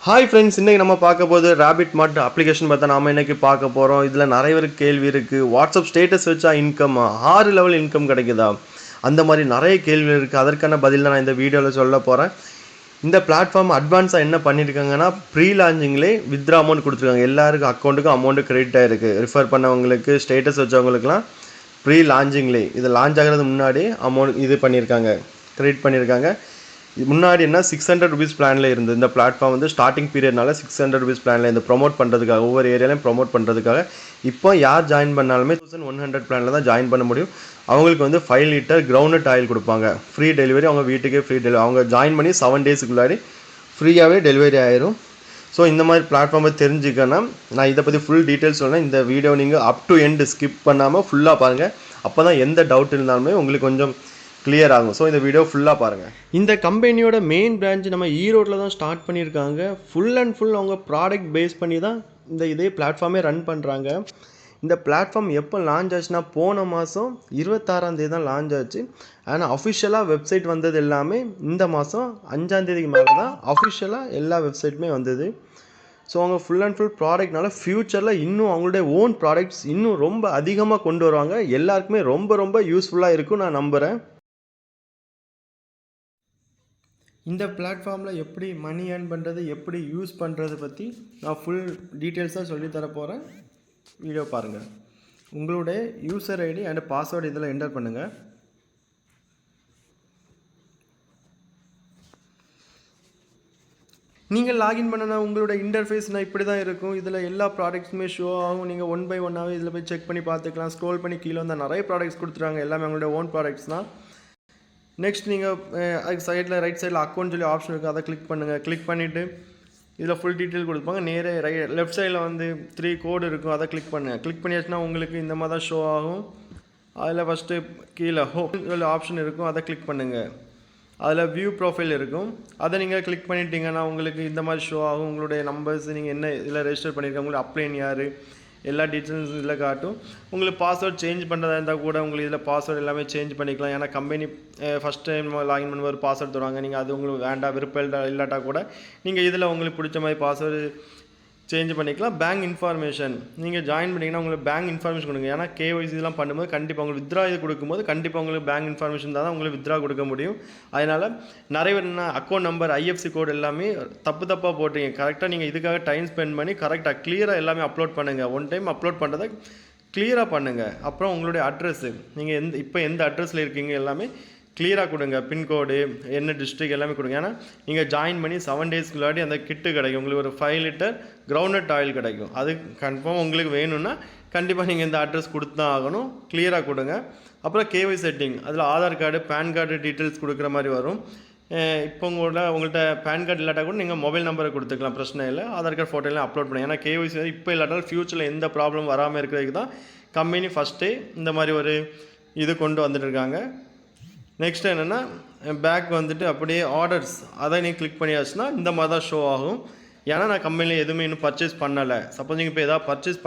Hi friends, இன்றைக்கி நம்ம பார்க்க போது ரேபிட் மார்ட் அப்ளிகேஷன் பார்த்தா நாம் இன்றைக்கி பார்க்க போகிறோம். இதில் நிறைய பேருக்கு கேள்வி இருக்குது. வாட்ஸ்அப் ஸ்டேட்டஸ் வச்சா இன்கம் 6 லெவல் இன்கம் கிடைக்குதா, அந்த மாதிரி நிறைய கேள்வி இருக்குது. அதற்கான பதில் தான் நான் இந்த வீடியோவில் சொல்ல போகிறேன். இந்த பிளாட்ஃபார்ம் அட்வான்ஸாக என்ன பண்ணியிருக்காங்கன்னா, ப்ரீ லான்ச்சிங்லேயே வித்ரா அமௌண்ட் கொடுத்துருக்காங்க. எல்லாருக்கும் அக்கௌண்ட்டுக்கும் அமௌண்ட்டு கிரெடிட் ஆகிருக்கு. ரிஃபர் பண்ணவங்களுக்கு, ஸ்டேட்டஸ் வச்சவங்களுக்குலாம் ப்ரீ லான்ச்சிங்லேயே இது லான்ச் ஆகிறது முன்னாடி அமௌண்ட் இது பண்ணியிருக்காங்க, கிரெடிட் பண்ணியிருக்காங்க. முன்னாடி என்ன 600 ருபீஸ் பிளானில் இருந்தது. இந்த பிளாட்ஃபார்ம் வந்து ஸ்டார்டிங் பீரியட்னால 600 ருபீஸ் பிளானில் இந்த ப்ரொமோட் பண்ணுறதுக்காக, ஒவ்வொரு ஏரியாலையும் ப்ரொமோட் பண்ணுறதுக்காக. இப்போ யார் ஜாயின் பண்ணாலுமே 1100 பிளானில் தான் ஜாயின் பண்ண முடியும். அவங்களுக்கு வந்து 5 லிட்டர் கிரவுண்ட் ஆயில் கொடுப்பாங்க, ஃப்ரீ டெலிவரி. அவங்க வீட்டுக்கே ஃப்ரீ டெலிவரி. அவங்க ஜாயின் பண்ணி 7 டேஸுக்குள்ளாடி ஃப்ரீயாகவே டெலிவரி ஆயிரும். ஸோ இந்த மாதிரி பிளாட்ஃபார்மை தெரிஞ்சுக்கணும். நான் இதை பற்றி ஃபுல் டீட்டெயில்ஸ் சொன்னேன். இந்த வீடியோ நீங்கள் அப் டு எண்டு ஸ்கிப் பண்ணாமல் ஃபுல்லாக பாருங்கள். அப்போ தான் எந்த டவுட் இருந்தாலுமே உங்களுக்கு கொஞ்சம் கிளியர் ஆகும். ஸோ இந்த வீடியோ ஃபுல்லாக பாருங்கள். இந்த கம்பெனியோட மெயின் பிரான்ச் நம்ம ஈரோட்டில் தான் ஸ்டார்ட் பண்ணியிருக்காங்க. ஃபுல் அண்ட் ஃபுல் அவங்க ப்ராடக்ட் பேஸ் பண்ணி தான் இதே பிளாட்ஃபார்மே ரன் பண்ணுறாங்க. இந்த பிளாட்ஃபார்ம் எப்போ லான்ச் ஆச்சுன்னா, போன மாதம் 26ஆம் தேதி தான் லான்ச் ஆச்சு. ஆனால் அஃபிஷியலாக வெப்சைட் வந்தது எல்லாமே இந்த மாதம் 5ஆம் தேதிக்கு மேலே தான் அஃபிஷியலாக எல்லா வெப்சைட்டுமே வந்தது. ஸோ அவங்க ஃபுல் அண்ட் ஃபுல் ப்ராடக்ட்னால ஃப்யூச்சரில் இன்னும் அவங்களுடைய ஓன் ப்ராடக்ட்ஸ் இன்னும் ரொம்ப அதிகமாக கொண்டு வருவாங்க. எல்லாருக்குமே ரொம்ப ரொம்ப யூஸ்ஃபுல்லாக இருக்கும் நான் நம்புகிறேன். இந்த பிளாட்ஃபார்மில் எப்படி மணி ஏர்ன் பண்ணுறது, எப்படி யூஸ் பண்ணுறது பற்றி நான் ஃபுல் டீட்டெயில்ஸாக சொல்லித்தர போகிறேன். வீடியோ பாருங்கள். உங்களுடைய யூசர் ஐடி அண்ட் பாஸ்வேர்டு இதில் என்டர் பண்ணுங்கள். நீங்கள் லாகின் பண்ணனா உங்களோட இன்டர்ஃபேஸ்னால் இப்படி தான் இருக்கும். இதில் எல்லா ப்ராடக்ட்ஸுமே ஷோ ஆகும். நீங்கள் 1 by 1ஆகவே இதில் போய் செக் பண்ணி பார்த்துக்கலாம். ஸ்க்ரோல் பண்ணி கீழே வந்தால் நிறைய ப்ராடக்ட்ஸ் கொடுத்துருவாங்க. எல்லாமே அவங்களுடைய ஓன் ப்ராடக்ட்ஸ் தான். நெக்ஸ்ட் நீங்கள் அதுக்கு சைடில் ரைட் சைடில் அக்கௌண்ட் சொல்லி ஆப்ஷன் இருக்குது, அதை கிளிக் பண்ணுங்கள். கிளிக் பண்ணிவிட்டு இதில் ஃபுல் டீட்டெயில் கொடுப்பாங்க. நேரே லெஃப்ட் சைடில் வந்து 3 கோடு இருக்கும், அதை கிளிக் பண்ணுங்கள். கிளிக் பண்ணியாச்சுன்னா உங்களுக்கு இந்த மாதிரி தான் ஷோ ஆகும். அதில் ஃபஸ்ட்டு கீழே ஹோம் ஆப்ஷன் இருக்கும், அதை கிளிக் பண்ணுங்கள். அதில் வியூ ப்ரொஃபைல் இருக்கும், அதை நீங்கள் கிளிக் பண்ணிட்டீங்கன்னா உங்களுக்கு இந்த மாதிரி ஷோ ஆகும். உங்களுடைய நம்பர்ஸ், நீங்கள் என்ன இதில் ரெஜிஸ்டர் பண்ணியிருக்காங்க, உங்களுக்கு அப்ளைன் யார், எல்லா டீட்டெயில்ஸ் இதில் காட்டும். உங்களுக்கு பாஸ்வேர்ட் சேஞ்ச் பண்ணுறதா இருந்தால் கூட உங்களுக்கு இதில் பாஸ்வேர்டு எல்லாமே சேஞ்ச் பண்ணிக்கலாம். ஏன்னா கம்பெனி ஃபஸ்ட் டைம் லாகின் பண்ணும்போது ஒரு பாஸ்வேர்டு தருவாங்க. நீங்கள் அது உங்களுக்கு வேண்டாம், விருப்பம் இல்லாட்டா கூட நீங்கள் இதில் உங்களுக்கு பிடிச்ச மாதிரி பாஸ்வேர்டு சேஞ்ச் பண்ணிக்கலாம். பேங்க் இன்ஃபர்மேஷன் நீங்கள் ஜாயின் பண்ணிங்கன்னா உங்களுக்கு பேங்க் இன்ஃபர்மேஷன் கொடுங்க. ஏன்னா KYC இதெல்லாம் பண்ணும்போது கண்டிப்பாக உங்களுக்கு வித்ரா இது கொடுக்கும்போது கண்டிப்பாக உங்களுக்கு பேங்க் இன்ஃபர்மேஷன் தான் உங்களுக்கு வித்ரா கொடுக்க முடியும். அதனால் நிறைய பேர் என்ன அக்கௌண்ட் நம்பர், IFSC கோடு எல்லாமே தப்பாக போட்டுருங்க. கரெக்டாக நீங்கள் இதுக்காக டைம் ஸ்பெண்ட் பண்ணி கரெக்டாக கிளியராக எல்லாமே அப்லோட் பண்ணுங்கள். ஒன் டைம் அப்லோட் பண்ணுறதை கிளியராக பண்ணுங்கள். அப்புறம் உங்களுடைய அட்ரஸ்ஸு, நீங்கள் இப்போ எந்த அட்ரஸில் இருக்கீங்க எல்லாமே கிளியராக கொடுங்க. பின்கோடு, என்ன டிஸ்ட்ரிக் எல்லாமே கொடுங்க. ஏன்னா நீங்கள் ஜாயின் பண்ணி 7 டேஸ்க்குள்ளாடி அந்த கிட்டு கிடைக்கும். உங்களுக்கு ஒரு 5 லிட்டர் கிரவுண்ட் ஆயில் கிடைக்கும். அது கன்ஃபார்ம் உங்களுக்கு வேணும்னா கண்டிப்பாக நீங்கள் இந்த அட்ரஸ் கொடுத்து தான் ஆகணும். கிளியராக கொடுங்க. அப்புறம் KYC செட்டிங், அதில் Aadhaar card, PAN card details கொடுக்குற மாதிரி வரும். இப்போ உங்கள்கிட்ட பேன் கார்டு இல்லாட்டா கூட நீங்கள் மொபைல் நம்பரை கொடுத்துக்கலாம், பிரச்சனை இல்லை. ஆதார் கார்டு ஃபோட்டோ எல்லாம் அப்லோட் பண்ணுங்கள். ஏன்னா KYC வந்து இப்போ இல்லாட்டாலும் ஃப்யூச்சரில் எந்த ப்ராப்ளம் வராமல் இருக்கிறதுக்கு தான் கம்பெனி ஃபஸ்ட்டே இந்த மாதிரி ஒரு இது கொண்டு வந்துட்டு இருக்காங்க. நெக்ஸ்ட் என்னென்னா பேக் வந்துட்டு அப்படியே ஆர்டர்ஸ், அதை நீங்கள் கிளிக் பண்ணியாச்சுன்னா இந்த மாதிரி தான் ஷோ ஆகும். ஏன்னா நான் கம்பெனியில் எதுவுமே இன்னும் பர்ச்சேஸ் பண்ணலை. சப்போஸ் நீங்கள் இப்போ எதாவது பர்ச்சேஸ்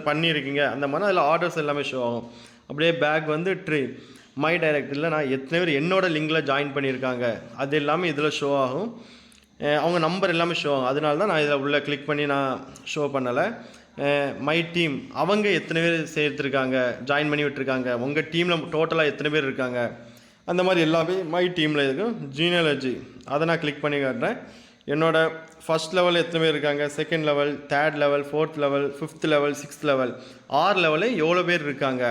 பண்ணியிருக்கீங்க அந்த மாதிரி அதில் ஆர்டர்ஸ் எல்லாமே ஷோ ஆகும். அப்படியே பேக் வந்து மை டைரக்டில் நான் எத்தனை பேர் என்னோடய லிங்கில் ஜாயின் பண்ணியிருக்காங்க அது எல்லாமே இதில் ஷோ ஆகும். அவங்க நம்பர் எல்லாமே ஷோ ஆகும். அதனால தான் நான் இதில் உள்ள கிளிக் பண்ணி நான் ஷோ பண்ணலை. மை டீம், அவங்க எத்தனை பேர் சேர்த்துருக்காங்க, ஜாயின் பண்ணி விட்டுருக்காங்க, உங்கள் டீமில் டோட்டலாக எத்தனை பேர் இருக்காங்க, அந்த மாதிரி எல்லாமே மை டீமில் இருக்கும். ஜீனியாலஜி, அதை நான் கிளிக் பண்ணி காட்டுறேன். என்னோடய ஃபஸ்ட் லெவல் எத்தனை பேர் இருக்காங்க, second level, third level, 4th level, 5th level, 6th level, 6 லெவலில் எவ்வளோ பேர் இருக்காங்க.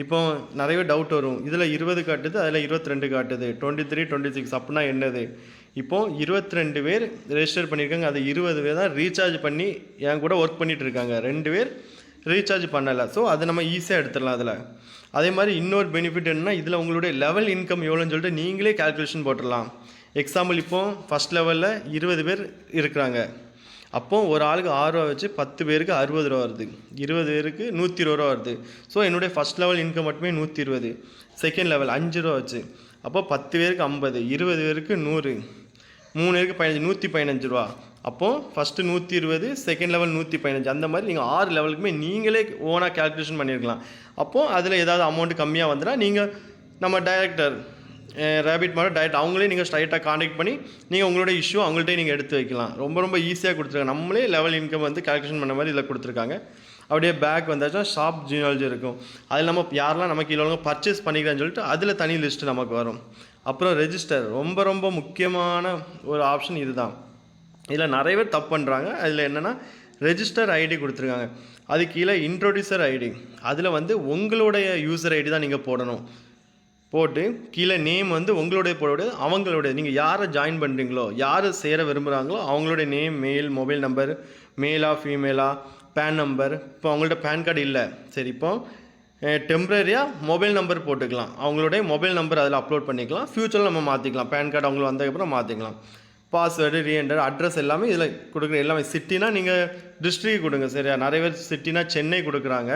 இப்போ நிறைய டவுட் வரும், இதில் 20 காட்டுது, அதில் 22 காட்டுது, 23, 26 அப்படின்னா என்னது. இப்போது 22 பேர் ரெஜிஸ்டர் பண்ணியிருக்காங்க. அது 20 பேர் தான் ரீசார்ஜ் பண்ணி என் கூட ஒர்க் பண்ணிகிட்டு இருக்காங்க. 2 பேர் ரீசார்ஜ் பண்ணலை. ஸோ அது நம்ம ஈஸியாக எடுத்துடலாம் அதில். அதே மாதிரி இன்னொரு பெனிஃபிட் என்னென்னா, இதில் உங்களுடைய லெவல் இன்கம் எவ்வளோன்னு சொல்லிட்டு நீங்களே கால்குலேஷன் போட்டுடலாம். எக்ஸாம்பிள் இப்போது ஃபஸ்ட் லெவலில் 20 பேர் இருக்கிறாங்க. அப்போது ஒரு ஆளுக்கு 6 ரூபா வச்சு 10 பேருக்கு 60 ரூபா வருது, 20 பேருக்கு 120 ரூபா வருது. ஸோ என்னுடைய ஃபஸ்ட் லெவல் இன்கம் மட்டுமே 120. செகண்ட் லெவல் 5 ரூபா வச்சு, அப்போ 10 பேருக்கு 50, 20 பேருக்கு 100, 3 பேருக்கு 15, 115 ரூபா. அப்போது ஃபஸ்ட்டு 120, செகண்ட் லெவல் 115. அந்த மாதிரி நீங்கள் 6 லெவலுக்குமே நீங்களே ஓனாக கேல்குலேஷன் பண்ணியிருக்கலாம். அப்போது அதில் ஏதாவது அமௌண்ட்டு கம்மியாக வந்துன்னா நீங்கள் நம்ம டைரக்டர் ரேபிட் மாதிரி டைரெக்ட் அவங்களே நீங்கள் ஸ்ட்ரைட்டாக காண்டாக்ட் பண்ணி நீங்கள் உங்களோட இஷ்யூ அவங்கள்ட்டே நீங்கள் எடுத்து வைக்கலாம். ரொம்ப ரொம்ப ஈஸியாக கொடுத்துருக்காங்க. நம்மளே லெவல் இன்கம் வந்து கால்குலேஷன் பண்ண மாதிரி இதில் கொடுத்துருக்காங்க. அப்படியே பேக் வந்தாச்சுன்னா ஷாப் ஜீனாலஜி இருக்கும். அதில் நம்ம யாரெல்லாம் நமக்கு கீழே பர்ச்சேஸ் பண்ணிக்கிறேன்னு சொல்லிட்டு அதில் தனி லிஸ்ட்டு நமக்கு வரும். அப்புறம் ரெஜிஸ்டர் ரொம்ப ரொம்ப முக்கியமான ஒரு ஆப்ஷன் இது தான். இதில் நிறைய பேர் தப்பு பண்ணுறாங்க. அதில் என்னென்னா ரெஜிஸ்டர் ஐடி கொடுத்துருக்காங்க, அது கீழே இன்ட்ரோடியூசர் ஐடி, அதில் வந்து உங்களுடைய யூசர் ஐடி தான் நீங்கள் போடணும். போட்டு கீழே நேம் வந்து உங்களுடைய போடக்கூடாது, அவங்களுடைய நீங்கள் யாரை ஜாயின் பண்ணுறீங்களோ யார் சேர விரும்புகிறாங்களோ அவங்களுடைய நேம், மெயில், மொபைல் நம்பர், மேலா ஃபீமேலா, பேன் நம்பர். இப்போ அவங்கள்ட்ட பேன் கார்டு இல்லை, சரி இப்போ டெம்ப்ரரியாக மொபைல் நம்பர் போட்டுக்கலாம். அவங்களுடைய மொபைல் நம்பர் அதில் அப்லோட் பண்ணிக்கலாம். ஃப்யூச்சரில் நம்ம மாற்றிக்கலாம், பேன் கார்டு அவங்களுக்கு வந்ததுக்கப்புறம் மாற்றிக்கலாம். பாஸ்வேர்டு, ரீஎன்டர், அட்ரஸ் எல்லாமே இதில் கொடுக்குற எல்லாமே. சிட்டினா நீங்கள் டிஸ்ட்ரிக்ட் கொடுங்க, சரியா? நிறைய பேர் சிட்டினா சென்னை கொடுக்குறாங்க,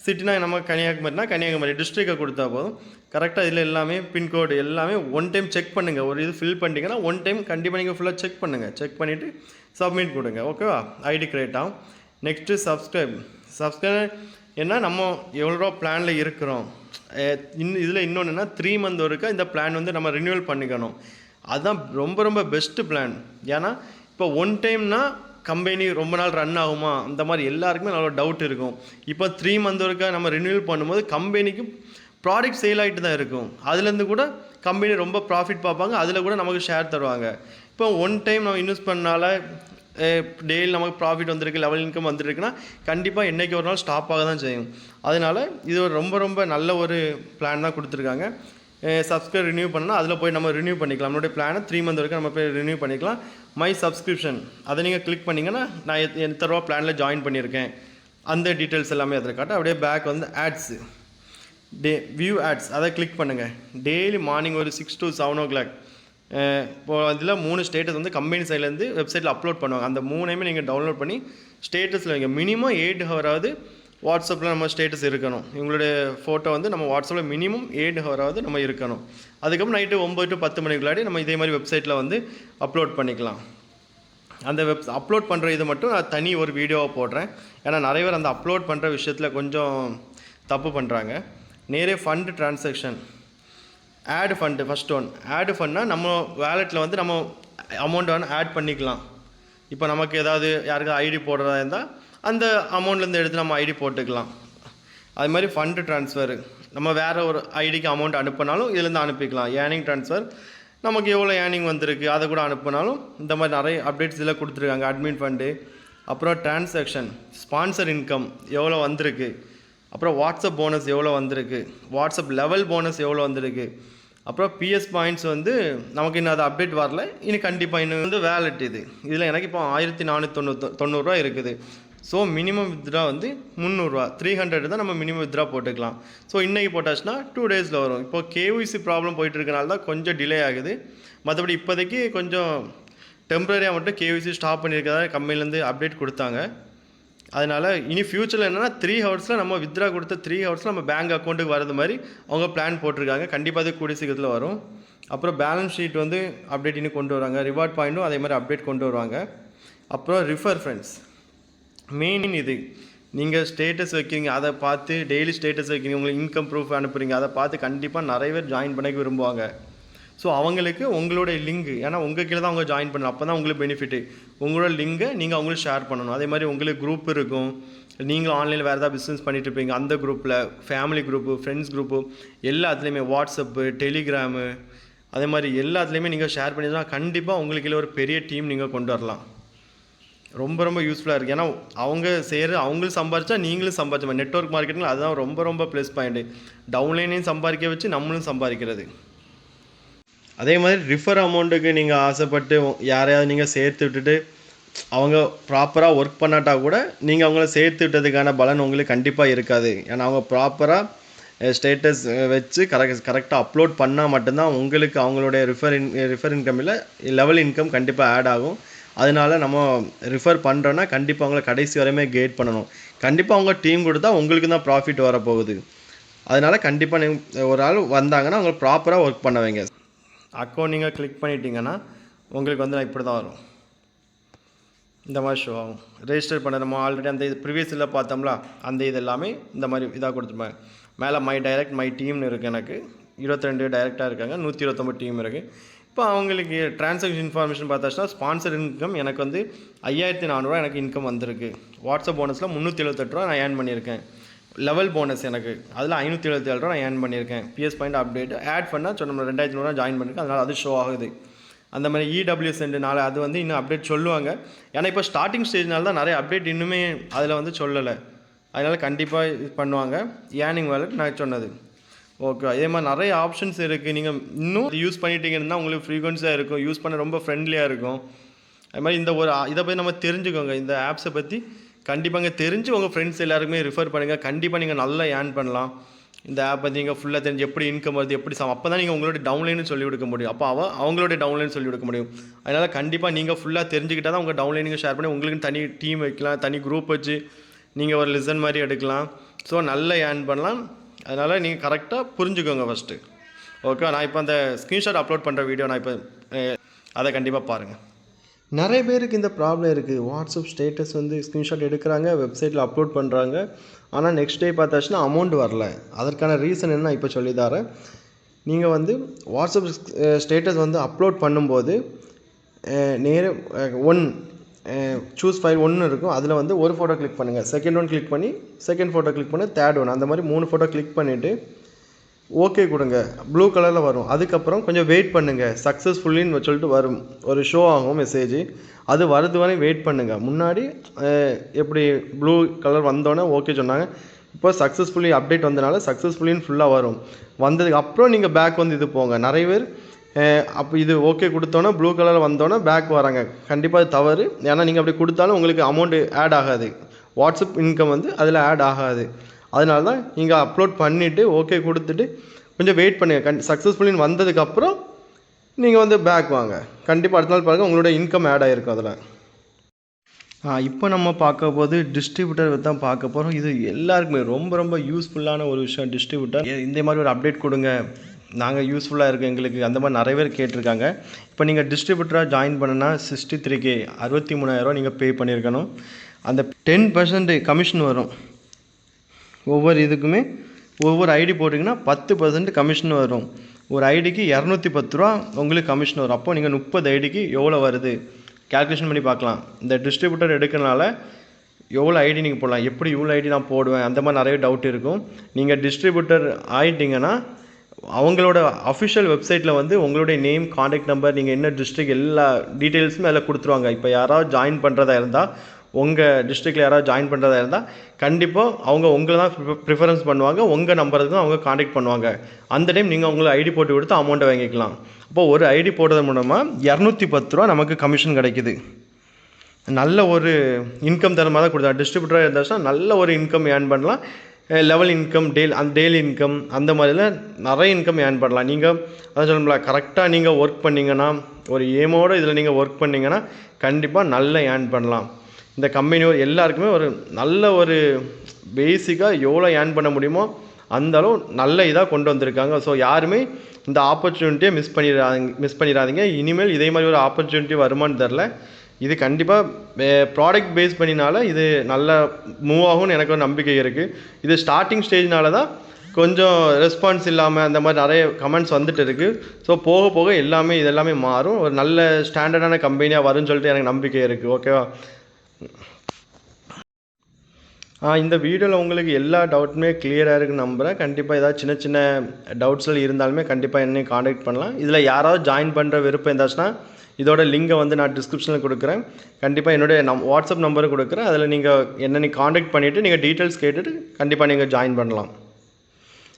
சிட்டினா நம்ம கன்னியாகுமரினா கன்னியாகுமரி டிஸ்ட்ரிக்டை கொடுத்தா போதும். கரெக்டாக இதில் எல்லாமே பின்கோடு எல்லாமே ஒன் டைம் செக் பண்ணுங்கள். ஒரு இது ஃபில் பண்ணிட்டீங்கன்னா ஒன் டைம் கண்டிப்பாக நீங்கள் ஃபுல்லாக செக் பண்ணுங்கள். செக் பண்ணிவிட்டு சப்மிட் கொடுங்க, ஓகேவா? ஐடி கிரியேட் ஆகும். நெக்ஸ்ட்டு சப்ஸ்கிரைப் ஏன்னா நம்ம எவ்வளோ பிளானில் இருக்கிறோம். இதில் இன்னொன்று என்ன, 3 மந்த் வரைக்கும் இந்த பிளான் வந்து நம்ம ரினியூவல் பண்ணிக்கணும். அதுதான் ரொம்ப ரொம்ப பெஸ்ட்டு பிளான். ஏன்னா இப்போ ஒன் டைம்னா கம்பெனி ரொம்ப நாள் ரன் ஆகுமா அந்த மாதிரி எல்லாருக்குமே நல்ல டவுட் இருக்கும். இப்போ 3 மந்த் வரைக்கும் நம்ம ரினியூவல் பண்ணும்போது கம்பெனிக்கு ப்ராடக்ட் சேல் ஆகிட்டு தான் இருக்கும். அதுலேருந்து கூட கம்பெனி ரொம்ப ப்ராஃபிட் பார்ப்பாங்க, அதில் கூட நமக்கு ஷேர் தருவாங்க. இப்போ ஒன் டைம் நம்ம இன்வெஸ்ட் பண்ணால டெய்லி நமக்கு ப்ராஃபிட் வந்திருக்கு, லெவல் இன்கம் வந்துருக்குன்னா கண்டிப்பாக என்றைக்கு ஒரு நாள் ஸ்டாப் ஆக தான் செய்யும். அதனால் இது ஒரு ரொம்ப ரொம்ப நல்ல ஒரு பிளான் தான் கொடுத்துருக்காங்க. சப்ஸ்கிரைப் ரினியூ பண்ணால் அதில் போய் நம்ம ரினியூ பண்ணிக்கலாம். நம்மளுடைய பிளானை 3 மந்த் வரைக்கும் நம்ம போய் ரினியூ பண்ணிக்கலாம். மை சப்ஸ்கிரிப்ஷன் அதை நீங்கள் கிளிக் பண்ணிங்கன்னா நான் எத்தனை ரூபா பிளானில் ஜாயின் பண்ணியிருக்கேன் அந்த டீட்டெயில்ஸ் எல்லாமே அதில் காட்ட. அப்படியே பேக் வந்து ஆட்ஸு வியூ ஆட்ஸ் அதை கிளிக் பண்ணுங்கள். டெய்லி மார்னிங் ஒரு 6 to 7 o'clock இப்போ அதில் 3 ஸ்டேட்டஸ் வந்து கம்பெனி சைட்லேருந்து வெப்சைட்டில் அப்லோட் பண்ணுவாங்க. அந்த 3ஐயுமே நீங்கள் டவுன்லோட் பண்ணி ஸ்டேட்டஸில் வைங்க. மினிமம் 8 ஹவராவது வாட்ஸ்அப்பில் நம்ம ஸ்டேட்டஸ் இருக்கணும். இவங்களுடைய ஃபோட்டோ வந்து நம்ம வாட்ஸ்அப்பில் மினிமம் 8 ஹவராவது நம்ம இருக்கணும். அதுக்கப்புறம் நைட்டு 9 to 10 மணிக்குள்ளாடி நம்ம இதே மாதிரி வெப்சைட்டில் வந்து அப்லோட் பண்ணிக்கலாம். அந்த அப்லோட் பண்ணுற இது மட்டும் நான் தனி ஒரு வீடியோவை போடுறேன். ஏன்னா நிறைய பேர் அந்த அப்லோட் பண்ணுற விஷயத்தில் கொஞ்சம் தப்பு பண்ணுறாங்க. நேரே fund transaction add fund first one. Add ஃபண்ட்னால் நம்ம வேலெட்டில் வந்து நம்ம அமௌண்ட்டை வந்து ஆட் பண்ணிக்கலாம். இப்போ நமக்கு ஏதாவது யாருக்காவது ஐடி போடுறதா இருந்தால் அந்த அமௌண்ட்லேருந்து எடுத்து நம்ம ஐடி போட்டுக்கலாம். அது மாதிரி ஃபண்டு ட்ரான்ஸ்ஃபர் நம்ம வேறு ஒரு ஐடிக்கு அமௌண்ட் அனுப்பினாலும் இதுலேருந்து அனுப்பிக்கலாம். ஏர்னிங் ட்ரான்ஸ்ஃபர் நமக்கு எவ்வளோ ஏர்னிங் வந்திருக்கு அதை கூட அனுப்பினாலும் இந்த மாதிரி நிறைய அப்டேட்ஸ் இதில் கொடுத்துருக்காங்க. அட்மின் ஃபண்டு, அப்புறம் ட்ரான்சாக்ஷன், ஸ்பான்சர் இன்கம் எவ்வளோ வந்திருக்கு, அப்புறம் வாட்ஸ்அப் போனஸ் எவ்வளோ வந்திருக்கு, வாட்ஸ்அப் லெவல் போனஸ் எவ்வளோ வந்திருக்கு, அப்புறம் பிஎஸ் பாயிண்ட்ஸ் வந்து நமக்கு இன்னும் அது அப்டேட் வரல. இன்னும் கண்டிப்பாக இன்னும் வந்து வேலெட் இதில் எனக்கு இப்போ 1490 இருக்குது. ஸோ மினிமம் வித்ட்ரா வந்து 300 300 தான் நம்ம மினிமம் வித்ட்ரா போட்டுக்கலாம். ஸோ இன்றைக்கி போட்டாச்சுன்னா 2 டேஸில் வரும். இப்போ கேஒய்சி ப்ராப்ளம் போயிட்டு இருக்கனால தான் கொஞ்சம் டிலே ஆகுது. மற்றபடி இப்போதைக்கு கொஞ்சம் டெம்பரரியாக மட்டும் கேஒய்சி ஸ்டாப் பண்ணியிருக்கிறதா கம்பெனிலேருந்து அப்டேட் கொடுத்தாங்க. அதனால் இனி ஃப்யூச்சரில் என்னென்னா 3 ஹவர்ஸில் நம்ம வித்ட்ரா கொடுத்த 3 ஹவர்ஸில் நம்ம பேங்க் அக்கௌண்ட்டுக்கு வரது மாதிரி அவங்க பிளான் போட்டிருக்காங்க. கண்டிப்பாக அது கூடிய சீக்கிரத்தில் வரும். அப்புறம் பேலன்ஸ் ஷீட் வந்து அப்டேட் இன்னும் கொண்டு வராங்க. ரிவார்ட் பாயிண்ட்டும் அதே மாதிரி அப்டேட் கொண்டு வருவாங்க. அப்புறம் ரிஃபர் ஃப்ரெண்ட்ஸ் மெயின் இது. நீங்கள் ஸ்டேட்டஸ் வைக்கிறீங்க, அதை பார்த்து டெய்லி ஸ்டேட்டஸ் வைக்கிறீங்க, உங்களுக்கு இன்கம் ப்ரூஃப் அனுப்புகிறீங்க, அதை பார்த்து கண்டிப்பாக நிறைய பேர் ஜாயின் பண்ணிக்க விரும்புவாங்க. ஸோ அவங்களுக்கு உங்களுடைய லிங்க், ஏன்னா உங்கள் கீழே தான் அவங்க ஜாயின் பண்ணணும், அப்போ தான் உங்களுக்கு பெனிஃபிட்டு. உங்களோட லிங்கை நீங்கள் அவங்களுக்கு ஷேர் பண்ணணும். அதே மாதிரி உங்களுக்கு குரூப் இருக்கும், நீங்களும் ஆன்லைனில் வேறு ஏதாவது பிஸ்னஸ் பண்ணிகிட்டு இருப்பீங்க, அந்த குரூப்பில் ஃபேமிலி குரூப்பு, ஃப்ரெண்ட்ஸ் குரூப்பு எல்லாத்துலேயுமே வாட்ஸ்அப்பு, டெலிகிராமு அதே மாதிரி எல்லாத்துலேயுமே நீங்கள் ஷேர் பண்ணிங்கன்னா கண்டிப்பாக உங்களுக்கு கீழே ஒரு பெரிய டீம் நீங்கள் கொண்டு வரலாம். ரொம்ப ரொம்ப யூஸ்ஃபுல்லாக இருக்குது. ஏன்னா அவங்க அவங்களும் சம்பாரிச்சா நீங்களும் சம்பாதிச்ச மாதிரி நெட்வொர்க் மார்க்கெட்டில் அதுதான் ரொம்ப ரொம்ப ப்ளஸ் பாயிண்ட்டு. டவுன்லைனையும் சம்பாதிக்க வச்சு நம்மளும் சம்பாதிக்கிறது. அதே மாதிரி ரிஃபர் அமௌண்ட்டுக்கு நீங்கள் ஆசைப்பட்டு யாரையாவது நீங்கள் சேர்த்து விட்டுட்டு அவங்க ப்ராப்பராக ஒர்க் பண்ணாட்டா கூட நீங்கள் அவங்கள சேர்த்து விட்டதுக்கான பலன் உங்களுக்கு கண்டிப்பாக இருக்காது. ஏன்னா அவங்க ப்ராப்பராக ஸ்டேட்டஸ் வச்சு கரெக்டாக அப்லோட் பண்ணால் மட்டும்தான் உங்களுக்கு அவங்களுடைய ரிஃபர் இன்கமில் லெவல் இன்கம் கண்டிப்பாக ஆட் ஆகும். அதனால் நம்ம ரிஃபர் பண்ணுறோன்னா கண்டிப்பாக அவங்கள கடைசி வரையுமே கைட் பண்ணணும். கண்டிப்பாக அவங்க டீம் கொடுத்தா உங்களுக்கு தான் ப்ராஃபிட் வரப்போகுது. அதனால் கண்டிப்பாக நீங்கள் ஒரு ஆள் வந்தாங்கன்னா அவங்க ப்ராப்பராக ஒர்க் பண்ண வைங்க. அக்கௌண்ட் நீங்கள் கிளிக் பண்ணிட்டீங்கன்னா உங்களுக்கு வந்து இப்படி தான் வரும், இந்த மாதிரி ஷோ ஆகும். ரெஜிஸ்டர் பண்ண நம்ம ஆல்ரெடி அந்த இது ப்ரீவியஸில் பார்த்தோம்ல அந்த இது எல்லாமே இந்த மாதிரி இதாக கொடுத்துருப்பாங்க. மேலே மை டைரக்ட் மை டீம்னு இருக்குது. எனக்கு 22 டைரெக்டாக இருக்காங்க, 129 டீம் இருக்குது. இப்போ அவங்களுக்கு ட்ரான்சாக்ஷன் இன்ஃபர்மேஷன் பார்த்தாச்சுன்னா ஸ்பான்சர் இன்கம் எனக்கு வந்து 5400 எனக்கு இன்கம் வந்திருக்கு. வாட்ஸ்அப் போனஸில் 378 ரூபா நான் ஏர்ன் பண்ணியிருக்கேன். லெவல் போனஸ் எனக்கு அதில் 577 ரூபா நான் ஏர்ன் பண்ணியிருக்கேன். பிஎஸ் பாயிண்ட் அப்டேட் ஆட் பண்ணால் நம்ம 2500 ஜாயின் பண்ணியிருக்கேன், அதனால் அது ஷோ ஆகுது. அந்த மாதிரி இடபிள்யூஎஸ் 2 அது வந்து இன்னும் அப்டேட் சொல்லுவாங்க. ஏன்னா இப்போ ஸ்டார்டிங் ஸ்டேஜ்னால தான் நிறைய அப்டேட் இன்னுமே அதில் வந்து சொல்லலை. அதனால் கண்டிப்பாக இது பண்ணுவாங்க. ஏர்னிங் வேலட் நான் சொன்னது ஓகே. இதே மாதிரி நிறைய ஆப்ஷன்ஸ் இருக்குது. நீங்கள் இன்னும் யூஸ் பண்ணிட்டீங்கன்னா உங்களுக்கு ஃப்ரீக்வன்ஸாக இருக்கும், யூஸ் பண்ண ரொம்ப ஃப்ரெண்ட்லியாக இருக்கும். அது மாதிரி இந்த ஒரு இதை பற்றி நம்ம தெரிஞ்சுக்கோங்க. இந்த ஆப்ஸை பற்றி கண்டிப்பாங்க தெரிஞ்சு உங்கள் ஃப்ரெண்ட்ஸ் எல்லாருக்குமே ரிஃபர் பண்ணுங்கள். கண்டிப்பாக நீங்கள் நல்லா ஏர்ன் பண்ணலாம். இந்த ஆப் பற்றி நீங்கள் ஃபுல்லாக தெரிஞ்சு எப்படி இன்கம் வருது, எப்படி அப்போ தான் நீங்கள் உங்களோட டவுன்லைன்னு சொல்லிக் கொடுக்க முடியும். அப்போ அவங்களோட டவுன்லைன் சொல்லிக் கொடுக்க முடியும். அதனால் கண்டிப்பாக நீங்கள் ஃபுல்லாக தெரிஞ்சுக்கிட்டால் தான் உங்கள் டவுன்லைனுங்க ஷேர் பண்ணி உங்களுக்கு தனி டீம் வைக்கலாம், தனி குரூப் வச்சு நீங்கள் ஒரு லிசன் மாதிரி எடுக்கலாம். ஸோ நல்லா ஏர்ன் பண்ணலாம். அதனால் நீங்கள் கரெக்டாக புரிஞ்சுக்கோங்க ஃபஸ்ட்டு. ஓகே, நான் இப்போ அந்த ஸ்க்ரீன்ஷாட் அப்லோட் பண்ணுற வீடியோ நான் இப்போ அதை கண்டிப்பாக பாருங்கள். நிறைய பேருக்கு இந்த ப்ராப்ளம் இருக்குது. வாட்ஸ்அப் ஸ்டேட்டஸ் வந்து ஸ்க்ரீன்ஷாட் எடுக்கிறாங்க, வெப்சைட்டில் அப்லோட் பண்ணுறாங்க, ஆனால் நெக்ஸ்ட் டே பார்த்தாச்சுன்னா அமௌண்ட் வரல. அதற்கான ரீசன் என்ன இப்போ சொல்லித்தரேன். நீங்கள் வந்து வாட்ஸ்அப் ஸ்டேட்டஸ் வந்து அப்லோட் பண்ணும்போது சூஸ் ஃபைல் 1 இருக்கும். அதில் வந்து ஒரு ஃபோட்டோ கிளிக் பண்ணுங்கள், செகண்ட் ஒன் கிளிக் பண்ணி செகண்ட் ஃபோட்டோ கிளிக் பண்ணி தேர்ட் ஒன், அந்த மாதிரி 3 ஃபோட்டோ கிளிக் பண்ணிவிட்டு ஓகே கொடுங்க. ப்ளூ கலரில் வரும். அதுக்கப்புறம் கொஞ்சம் வெயிட் பண்ணுங்கள். சக்ஸஸ்ஃபுல்லின்னு சொல்லிட்டு வரும், ஒரு ஷோ ஆகும் மெசேஜ். அது வரது வரை வெயிட் பண்ணுங்கள். முன்னாடி எப்படி ப்ளூ கலர் வந்தோன்னே ஓகே சொன்னாங்க. இப்போ சக்ஸஸ்ஃபுல்லி அப்டேட் வந்தனால சக்ஸஸ்ஃபுல்லின்னு ஃபுல்லாக வரும். வந்ததுக்கு அப்புறம் நீங்கள் பேக் வந்து இது போங்க. நிறைய பேர் அப்போ இது ஓகே கொடுத்தோன்னே ப்ளூ கலரில் வந்தோன்னே பேக் வராங்க. கண்டிப்பாக அது தவறு. ஏன்னா நீங்கள் அப்படி கொடுத்தாலும் உங்களுக்கு அமௌண்ட்டு ஆட் ஆகாது. வாட்ஸ்அப் இன்கம் வந்து அதில் ஆட் ஆகாது. அதனால தான் நீங்கள் அப்லோட் பண்ணிவிட்டு ஓகே கொடுத்துட்டு கொஞ்சம் வெயிட் பண்ணுங்கள். சக்ஸஸ்ஃபுல்லின்னு வந்ததுக்கப்புறம் நீங்கள் வந்து பேக் வாங்க. கண்டிப்பாக அடுத்த நாள் பாருங்கள் உங்களோட இன்கம் ஆட் ஆகிருக்கும் அதில். இப்போ நம்ம பார்க்க போது டிஸ்ட்ரிபியூட்டர் தான் பார்க்க போகிறோம். இது எல்லாருக்குமே ரொம்ப ரொம்ப யூஸ்ஃபுல்லான ஒரு விஷயம். டிஸ்ட்ரிபியூட்டர் இந்த மாதிரி ஒரு அப்டேட் கொடுங்க, நாங்கள் யூஸ்ஃபுல்லாக இருக்குது எங்களுக்கு, அந்த மாதிரி நிறைய பேர் கேட்டிருக்காங்க. இப்போ நீங்கள் டிஸ்ட்ரிபியூட்டராக ஜாயின் பண்ணுன்னா 63K 63,000 நீங்கள் பே பண்ணியிருக்கணும். அந்த 10% கமிஷன் வரும். ஒவ்வொரு இதுக்குமே ஒவ்வொரு ஐடி போட்டிங்கன்னா 10% கமிஷன் வரும். ஒரு ஐடிக்கு 210 ரூபா உங்களுக்கு கமிஷன் வரும். அப்போது நீங்கள் 30 ஐடிக்கு எவ்வளோ வருது கேல்குலேஷன் பண்ணி பார்க்கலாம். இந்த டிஸ்ட்ரிபியூட்டர் எடுக்கிறனால எவ்வளோ ஐடி நீங்கள் போடலாம், எப்படி இவ்வளோ ஐடி நான் போடுவேன், அந்த மாதிரி நிறைய டவுட் இருக்கும். நீங்கள் டிஸ்ட்ரிபியூட்டர் ஆகிட்டிங்கன்னா அவங்களோட அஃபிஷியல் வெப்சைட்டில் வந்து உங்களுடைய நேம், காண்டாக்ட் நம்பர், நீங்கள் என்ன டிஸ்ட்ரிக்ட் எல்லா டீட்டெயில்ஸுமே அதில் கொடுத்துருவாங்க. இப்போ யாராவது ஜாயின் பண்ணுறதா இருந்தால், உங்கள் டிஸ்ட்ரிக்டில் யாராவது ஜாயின் பண்ணுறதா இருந்தால் கண்டிப்பாக அவங்க உங்களை தான் ப்ரிஃபரன்ஸ் பண்ணுவாங்க. உங்கள் நம்பருக்கு தான் அவங்க காண்டாக்ட் பண்ணுவாங்க. அந்த டைம் நீங்கள் உங்களை ஐடி போட்டு கொடுத்து அமௌண்ட்டை வாங்கிக்கலாம். அப்போது ஒரு ஐடி போடுறது மூலமாக 210 ரூபா நமக்கு கமிஷன் கிடைக்குது. நல்ல ஒரு இன்கம் தர மாதிரி தான் கொடுத்தா. டிஸ்ட்ரிபியூட்டராக இருந்தாச்சுன்னா நல்ல ஒரு இன்கம் ஏர்ன் பண்ணலாம். லெவல் இன்கம், டெய்லி இன்கம், அந்த மாதிரிலாம் நிறைய இன்கம் ஏர்ன் பண்ணலாம். நீங்கள் அதான் சொல்லணும்ல, கரெக்டாக நீங்கள் ஒர்க் பண்ணிங்கன்னா, ஒரு ஏமோடு இதில் நீங்கள் ஒர்க் பண்ணிங்கன்னா கண்டிப்பாக நல்ல ஏர்ன் பண்ணலாம். இந்த கம்பெனி எல்லாருக்குமே ஒரு நல்ல ஒரு பேசிக்காக எவ்வளோ ஏர்ன் பண்ண முடியுமோ அந்தளவு நல்ல இதாக கொண்டு வந்திருக்காங்க. ஸோ யாருமே இந்த ஆப்பர்ச்சுனிட்டியை மிஸ் பண்ணிடாதீங்க. இனிமேல் இதே மாதிரி ஒரு ஆப்பர்ச்சுனிட்டி வருமானு தெரில. இது கண்டிப்பாக ப்ராடக்ட் பேஸ் பண்ணினால இது நல்லா மூவ் ஆகும்னு எனக்கு ஒரு நம்பிக்கை இருக்குது. இது ஸ்டார்டிங் ஸ்டேஜ்னால தான் கொஞ்சம் ரெஸ்பான்ஸ் இல்லாமல் அந்த மாதிரி நிறைய கமெண்ட்ஸ் வந்துட்டு இருக்குது. ஸோ போக போக இதெல்லாமே மாறும். ஒரு நல்ல ஸ்டாண்டர்டான கம்பெனியாக வரும்னு சொல்லிட்டு எனக்கு நம்பிக்கை இருக்குது. ஓகேவா? இந்த வீடியோவில் உங்களுக்கு எல்லா டவுட்டுமே கிளியராக இருக்குன்னு நம்புகிறேன். கண்டிப்பாக ஏதாவது சின்ன சின்ன டவுட்ஸில் இருந்தாலுமே கண்டிப்பாக என்னை காண்டாக்ட் பண்ணலாம். இதில் யாராவது ஜாயின் பண்ணுற விருப்பம் இருந்தாச்சுன்னா இதோட லிங்கை வந்து நான் டிஸ்கிரிப்ஷனில் கொடுக்குறேன். கண்டிப்பாக என்னுடைய வாட்ஸ்அப் நம்பரும் கொடுக்குறேன். அதில் நீங்கள் காண்டாக்ட் பண்ணிவிட்டு நீங்கள் டீட்டெயில்ஸ் கேட்டுட்டு கண்டிப்பாக நீங்கள் ஜாயின் பண்ணலாம்.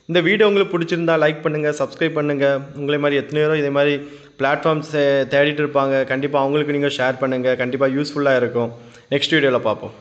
இந்த வீடியோ உங்களுக்கு பிடிச்சிருந்தா லைக் பண்ணுங்கள், சப்ஸ்கிரைப் பண்ணுங்கள். உங்களை மாதிரி எத்தனை பேரும் இதே மாதிரி பிளாட்ஃபார்ம்ஸ் தேடிட்டு இருப்பாங்க. கண்டிப்பாக அவங்களுக்கு நீங்கள் ஷேர் பண்ணுங்கள். கண்டிப்பாக யூஸ்ஃபுல்லாக இருக்கும். நெக்ஸ்ட் வீடியோவில் பார்ப்போம்.